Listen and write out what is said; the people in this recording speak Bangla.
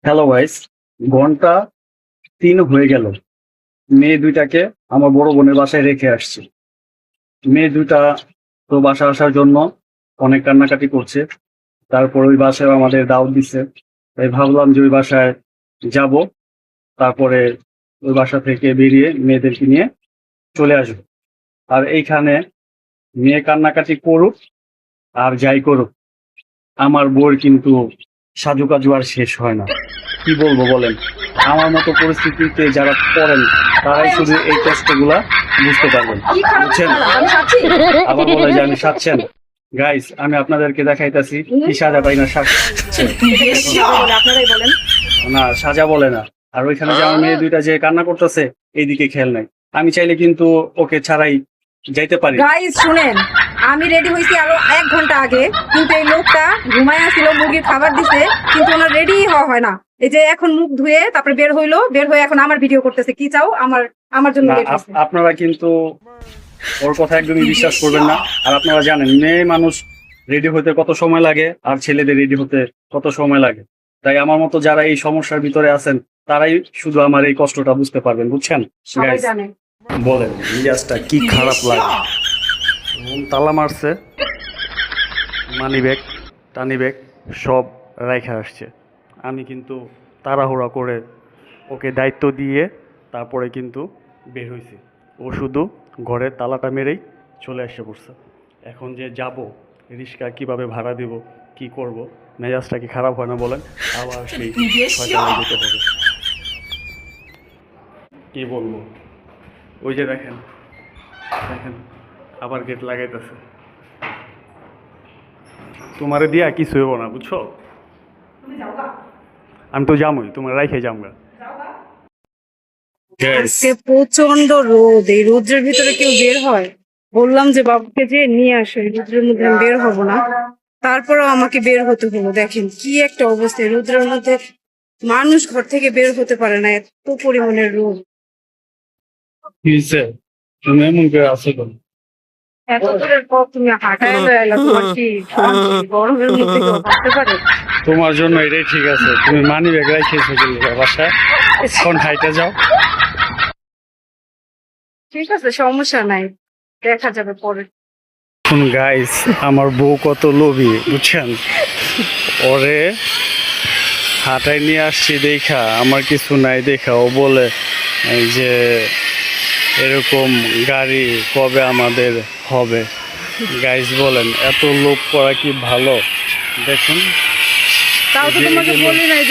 হ্যালো গাইস, ঘন্টা ৩ হয়ে গেল। মেয়ে দুইটাকে আমার বড় বোনের বাসায় রেখে আসছি। মেয়ে দুইটা তো বাসা আসার জন্য অনেক কান্নাকাটি করছে। তারপর ওই বাসায় আমাদের দাওয়াত দিচ্ছে। তাই ভাবলাম যে ওই বাসায় যাব, তারপরে ওই বাসা থেকে বেরিয়ে মেয়েদেরকে নিয়ে চলে আসবো। আর এইখানে মেয়ে কান্নাকাটি করুক আর যাই করুক, আমার বউর কিন্তু সাজুকাজু আর শেষ হয় না। কি বলবো বলেন? আমার মতো পরিস্থিতিতে যারা পড়েন তারাই শুধু এই কষ্টগুলা বুঝতে পারবেন, বুঝছেন? আবার বলে যে আমি সাচ্ছেন। গাইস, আমি আপনাদেরকে দেখাইতাছি কি সাজা পাই না সাজছেন। না, সাজা বলে না। আর ওইখানে যে আমার মেয়ে দুইটা যে কান্না করতেছে, এইদিকে খেয়াল নাই। আমি চাইলে কিন্তু ওকে ছাড়াই যাইতে পারি। গাইস শুনেন, আমি রেডি হয়েছি আরো 1 ঘন্টা আগে, কিন্তু এই লোকটা ঘুমায় আসছিল, মুরগির খাবার দিছে, কিন্তু ওনার রেডি হওয়া হয় না। এই যে এখন মুখ ধুয়ে তারপরে বের হয়ে এখন আমার ভিডিও করতেছে। কি চাও? আমার জন্য না, লেট হয়েছে। আপনারা কিন্তু ওর কথা একদমই বিশ্বাস করবেন না। আর আপনারা জানেন মেয়ে মানুষ রেডি হতে কত সময় লাগে আর ছেলেদের রেডি হতে কত সময় লাগে। তাই আমার মতো যারা এই সমস্যার ভিতরে আছেন তারাই শুধু আমার এই কষ্টটা বুঝতে পারবেন, বুঝছেন? সবাই Guys, জানে। বলেন মিজাজটা কি খারাপ লাগে। তালা মারছে, মানি ব্যাগ টানি ব্যাগ সব রাইখা আসছে। আমি কিন্তু তাড়াহুড়া করে ওকে দায়িত্ব দিয়ে তারপরে কিন্তু বের হয়েছি। ও শুধু ঘরের তালাটা মেরেই চলে এসে পড়ছে। এখন যে যাব, রিক্সা কিভাবে ভাড়া দিব, কি করব, মেজাজটা কি খারাপ হয় না বলেন? আবার সেই শয়তানি দিতে হবে। কি বলবো, ওই যে দেখেন দেখেন আবার গেট লাগাইতেছে। তোমারে দিয়া কিছু হইব না, বুঝছো? আমি তো যামই, তোমার রাইখে যামগা। আজকে প্রচন্ড রোদ, এই রোদ্রের ভিতরে কেউ বের হয়? বললাম যে বাবুকে যে নিয়ে আসো, এই রোদ্রের মধ্যে আমি বের হবো না, তারপরেও আমাকে বের হতে হলো। দেখেন কি একটা অবস্থা, এই রোদ্রের মধ্যে মানুষ ঘর থেকে বের হতে পারে না, এত পরিমাণের রোদ। কি হইছে? তুমি এমন করে আছো কেন? এত দূরের পর তুমি হাঁটায় এলা, তোমার কি গরমের মধ্যে কেউ হাঁটতে পারে? তোমার জন্য এটাই ঠিক আছে। তুমি মানি ব্যাগ রাইখেছো বাসায়, এখন হাইটা যাও। ঠিক আছে, সমস্যা নাই, দেখা যাবে পরে। এখন গাইস, আমার বউ কত লোভী বুঝছেন? ওরে হাঁটায় নিয়ে আসছি দেখা, আমার কিছু নাই দেখা ও বলে এই যে এরকম গাড়ি কবে আমাদের হবে। গাইস বলেন এত লোভ করা কি ভালো? দেখুন তাও তো তোমাকে বলি নাই